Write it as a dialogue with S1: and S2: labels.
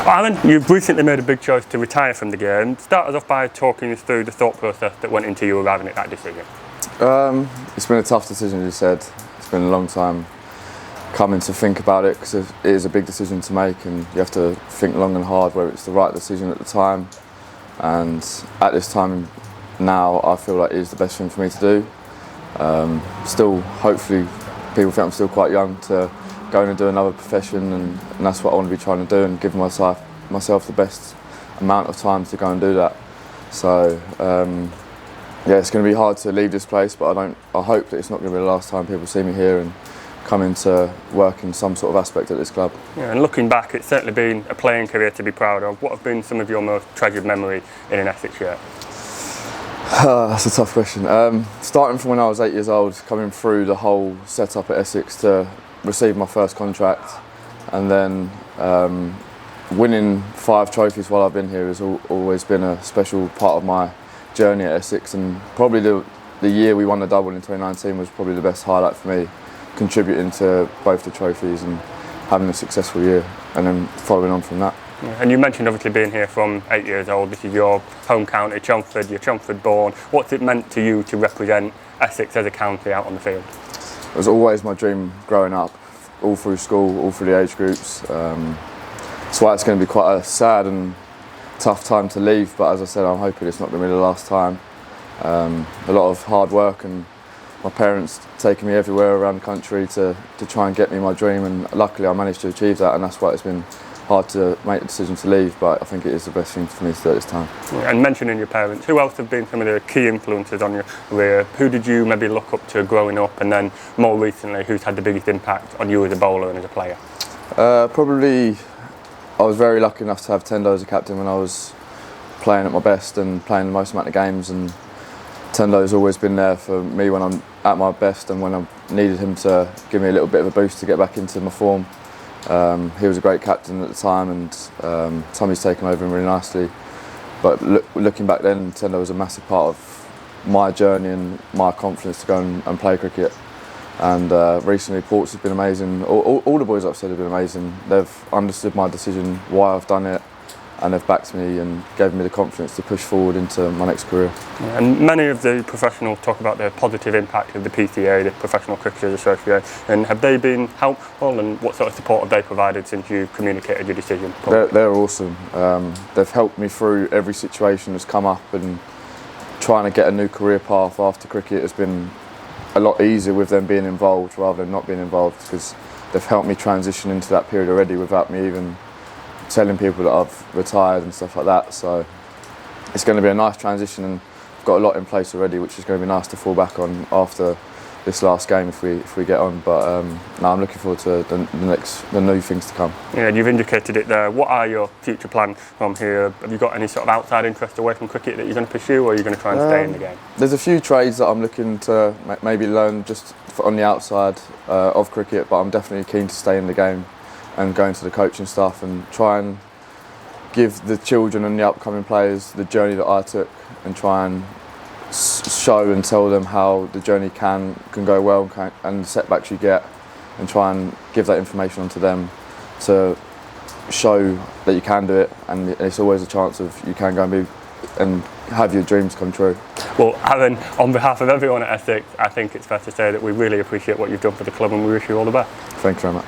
S1: Alan, you've recently made a big choice to retire from the game. Start us off by talking us through the thought process that went into you arriving at that decision.
S2: It's been a tough decision, as you said. It's been a long time coming to think about it, because it is a big decision to make, and you have to think long and hard whether it's the right decision at the time. And at this time now, I feel like it is the best thing for me to do. Still, hopefully, people think I'm still quite young to go in and do another profession, and that's what I want to be trying to do, and give myself the best amount of time to go and do that. So yeah, it's going to be hard to leave this place, but I hope that it's not going to be the last time people see me here and come into work in some sort of aspect at this club.
S1: Yeah, and looking back, it's certainly been a playing career to be proud of. What have been some of your most treasured memories in an Essex shirt?
S2: That's a tough question. Starting from when I was 8 years old, coming through the whole setup at Essex to receive my first contract, and then winning 5 trophies while I've been here has always been a special part of my journey at Essex, and probably the year we won the double in 2019 was probably the best highlight for me, contributing to both the trophies and having a successful year, and then following on from that.
S1: Yeah, and you mentioned obviously being here from 8 years old. This is your home county, Chelmsford. You're Chelmsford-born. What's it meant to you to represent Essex as a county out on the field?
S2: It was always my dream growing up, all through school, all through the age groups. That's why it's going to be quite a sad and tough time to leave, but as I said, I'm hoping it's not going to be the last time. A lot of hard work, and my parents taking me everywhere around the country to try and get me my dream, and luckily I managed to achieve that, and that's why it's been hard to make the decision to leave, but I think it is the best thing for me to do at this time.
S1: Yeah, and mentioning your parents, who else have been some of the key influences on your career? Who did you maybe look up to growing up, and then more recently, who's had the biggest impact on you as a bowler and as a player?
S2: Probably, I was very lucky enough to have Tendo as a captain when I was playing at my best and playing the most amount of games, and Tendo's always been there for me when I'm at my best and when I needed him to give me a little bit of a boost to get back into my form. He was a great captain at the time, and Tommy's taken over him really nicely. But looking back then, Tendo was a massive part of my journey and my confidence to go and play cricket. And recently, Ports has been amazing. All the boys I've said have been amazing. They've understood my decision, why I've done it, and they've backed me and gave me the confidence to push forward into my next career.
S1: Yeah, and many of the professionals talk about the positive impact of the PCA, the Professional Cricketers Association, and have they been helpful, and what sort of support have they provided since you communicated your decision?
S2: They're awesome. They've helped me through every situation that's come up, and trying to get a new career path after cricket has been a lot easier with them being involved rather than not being involved, because they've helped me transition into that period already without me even telling people that I've retired and stuff like that. So it's going to be a nice transition, and I've got a lot in place already, which is going to be nice to fall back on after this last game if we get on. But no, I'm looking forward to the new things to come.
S1: Yeah, you've indicated it there. What are your future plans from here? Have you got any sort of outside interest away from cricket that you're going to pursue, or are you going to try and stay in the game?
S2: There's a few trades that I'm looking to maybe learn just on the outside of cricket, but I'm definitely keen to stay in the game and go into the coaching stuff and try and give the children and the upcoming players the journey that I took, and try and show and tell them how the journey can go well, and the setbacks you get, and try and give that information onto them to show that you can do it, and it's always a chance of you can go and have your dreams come true.
S1: Well, Alan, on behalf of everyone at Essex, I think it's fair to say that we really appreciate what you've done for the club, and we wish you all the best.
S2: Thank you very much.